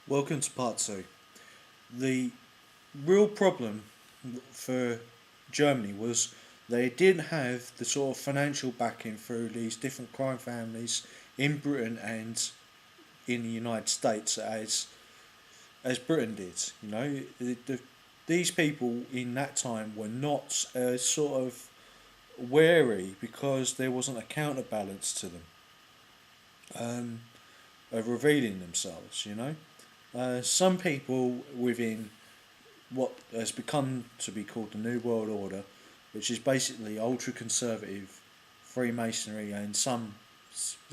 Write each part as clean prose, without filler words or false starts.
Welcome to part two. The real problem for Germany was they didn't have the sort of financial backing through these different crime families in Britain and in the United States as Britain did. These people in that time were not sort of wary because there wasn't a counterbalance to them of revealing themselves. Some people within what has become to be called the New World Order, which is basically ultra conservative Freemasonry and some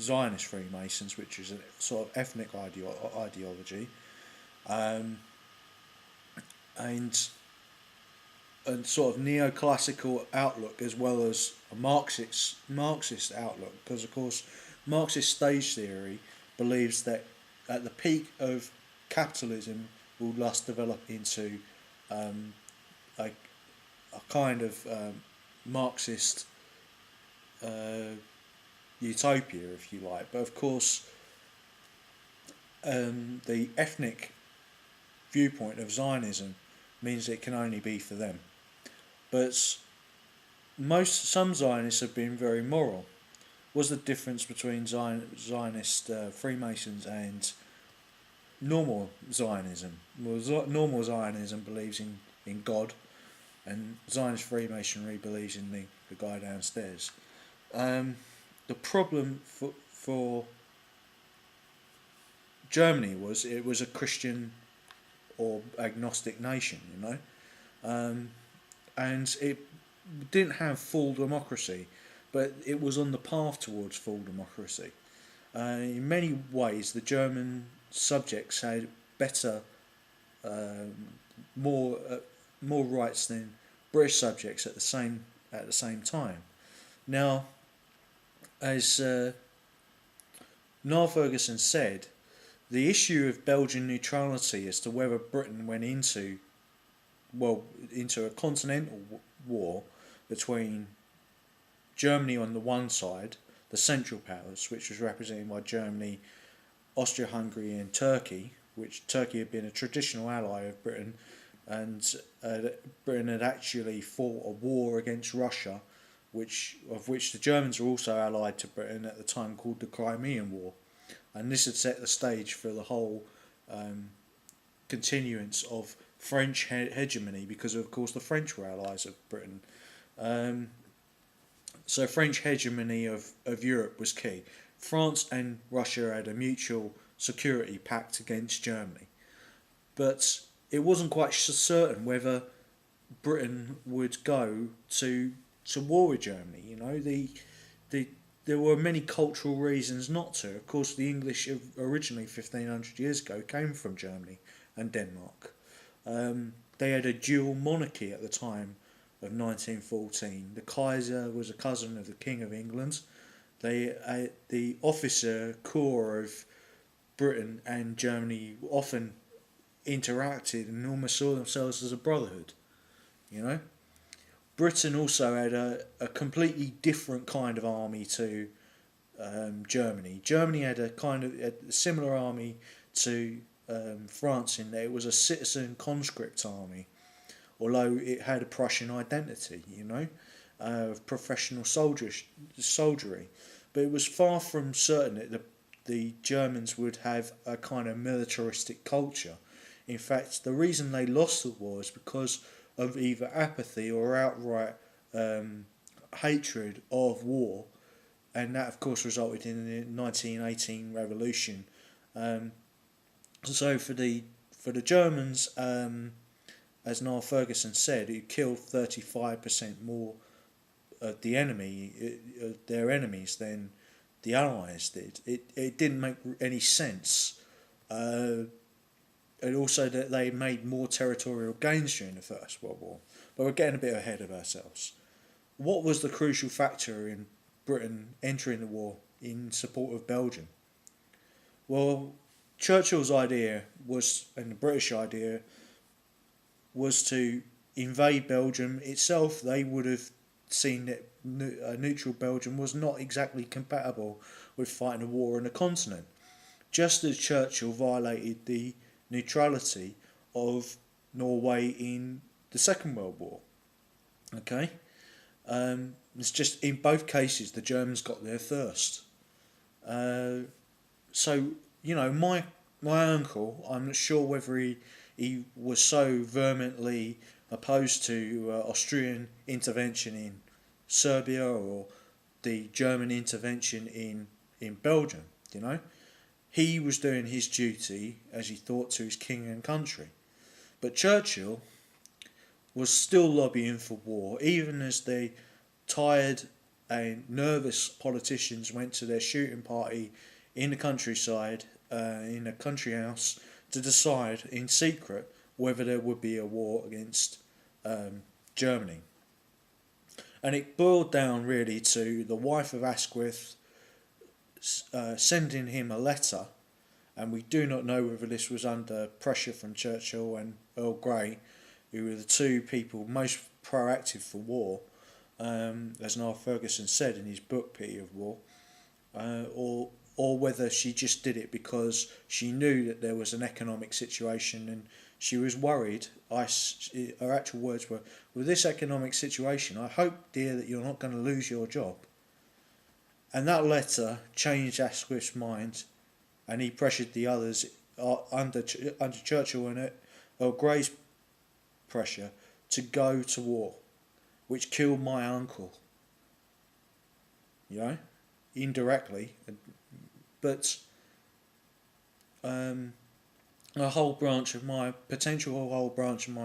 Zionist Freemasons, which is a sort of ethnic ideology, um, and a sort of neoclassical outlook as well as a Marxist outlook, because of course Marxist stage theory believes that at the peak of capitalism will thus develop into um, a, a kind of Marxist uh, utopia, if you like. But of course, the ethnic viewpoint of Zionism means it can only be for them. But some Zionists have been very moral. What's the difference between Zionist Freemasons and normal Zionism? Well, normal Zionism believes in God, and Zionist Freemasonry believes in the guy downstairs. Um, the problem for Germany was it was a Christian or agnostic nation, um, and it didn't have full democracy, but it was on the path towards full democracy. In many ways, the German subjects had better, um, more more rights than British subjects at the same time. Now, as Niall Ferguson said, the issue of Belgian neutrality as to whether Britain went into a continental war between Germany on the one side, the Central Powers, which was represented by Germany, Austria-Hungary, and Turkey, which Turkey had been a traditional ally of Britain, and Britain had actually fought a war against Russia, which the Germans were also allied to Britain at the time, called the Crimean War, and this had set the stage for the whole um, continuance of French hegemony, because of course the French were allies of Britain. Um, so French hegemony of Europe was key. France and Russia had a mutual security pact against Germany, but it wasn't quite certain whether Britain would go to war with Germany. The there were many cultural reasons not to. Of course, the English originally 1500 years ago came from Germany and Denmark. They had a dual monarchy at the time of 1914. The Kaiser was a cousin of the King of England. The officer corps of Britain and Germany often interacted and almost saw themselves as a brotherhood. You know, Britain also had a completely different kind of army to Germany. Germany had a similar army to France in that it was a citizen conscript army, although it had a Prussian identity, of professional soldiery. But it was far from certain that the Germans would have a kind of militaristic culture. In fact, the reason they lost the war is because of either apathy or outright hatred of war, and that, of course, resulted in the 1918 revolution. Um, so for the Germans, as Niall Ferguson said, it killed 35% more of their enemies, than the Allies did. It didn't make any sense. And also that they made more territorial gains during the First World War. But we're getting a bit ahead of ourselves. What was the crucial factor in Britain entering the war in support of Belgium? Well, Churchill's idea was, and the British idea, was to invade Belgium itself. They would have seen that a neutral Belgium was not exactly compatible with fighting a war on the continent. Just as Churchill violated the neutrality of Norway in the Second World War. Okay, it's just in both cases the Germans got there first. So my uncle, I'm not sure whether he was so vehemently opposed to Austrian intervention in Serbia or the German intervention in Belgium. He was doing his duty as he thought to his king and country. But Churchill was still lobbying for war, even as the tired and nervous politicians went to their shooting party in the countryside, in a country house, to decide in secret whether there would be a war against Germany. And it boiled down really to the wife of Asquith sending him a letter, and we do not know whether this was under pressure from Churchill and Earl Grey, who were the two people most proactive for war, as Nial Ferguson said in his book Pity of War, or whether she just did it because she knew that there was an economic situation and she was worried. Her actual words were, with this economic situation, I hope, dear, that you're not going to lose your job. And that letter changed Asquith's mind, and he pressured the others under Churchill and Earl Grey's pressure to go to war, which killed my uncle. Indirectly, but a whole branch of my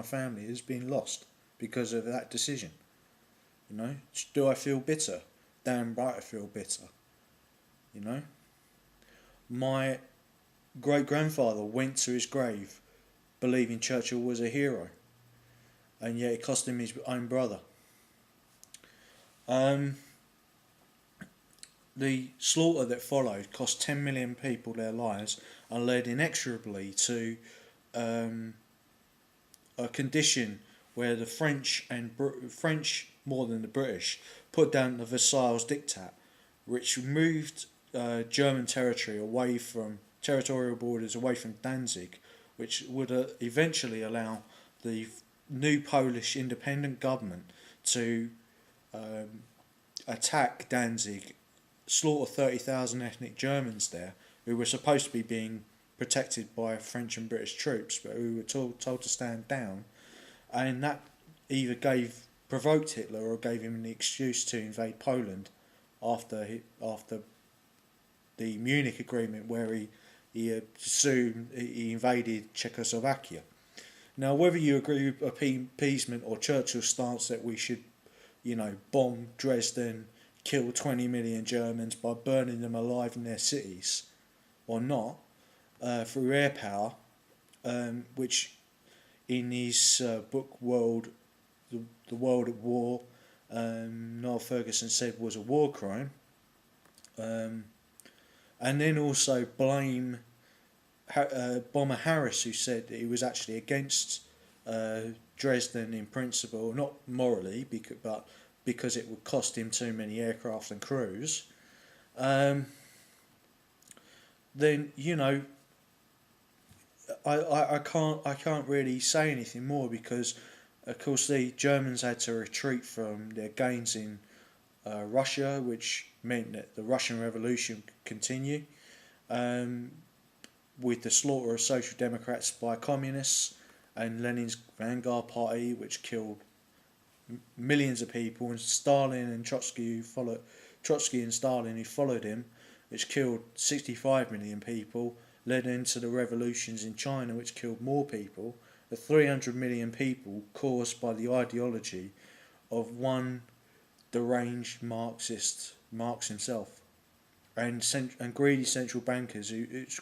family has been lost because of that decision. Do I feel bitter? Damn right I feel bitter. My great-grandfather went to his grave believing Churchill was a hero, and yet it cost him his own brother. The slaughter that followed cost 10 million people their lives and led inexorably to a condition where the French more than the British put down the Versailles Diktat, which moved German territorial borders away from Danzig, which would eventually allow the new Polish independent government to attack Danzig, slaughter 30,000 ethnic Germans there, who were supposed to be being protected by French and British troops, but who were told to stand down, and that either provoked Hitler or gave him an excuse to invade Poland after the Munich Agreement, where he invaded Czechoslovakia. Now, whether you agree with appeasement or Churchill's stance that we should, bomb Dresden, kill 20 million Germans by burning them alive in their cities, or not, through air power, which in his book The World at War, Nial Ferguson said was a war crime, and then also blame Bomber Harris, who said that he was actually against Dresden in principle, not morally, but because it would cost him too many aircraft and crews. Then I can't really say anything more, because of course the Germans had to retreat from their gains in Russia, which meant that the Russian Revolution could continue, with the slaughter of Social Democrats by communists and Lenin's Vanguard Party, which killed millions of people, and Stalin and Trotsky and Stalin who followed him, which killed 65 million people, led into the revolutions in China, which killed more people, the 300 million people caused by the ideology of one deranged Marx himself, and greedy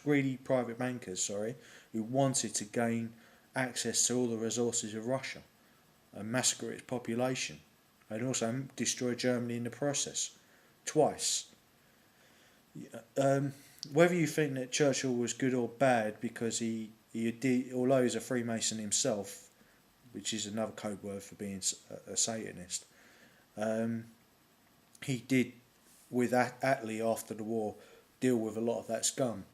greedy private bankers, who wanted to gain access to all the resources of Russia and massacre its population, and also destroy Germany in the process, twice. Whether you think that Churchill was good or bad because he did, although he's a Freemason himself, which is another code word for being a Satanist, he did, with Attlee after the war, deal with a lot of that scum.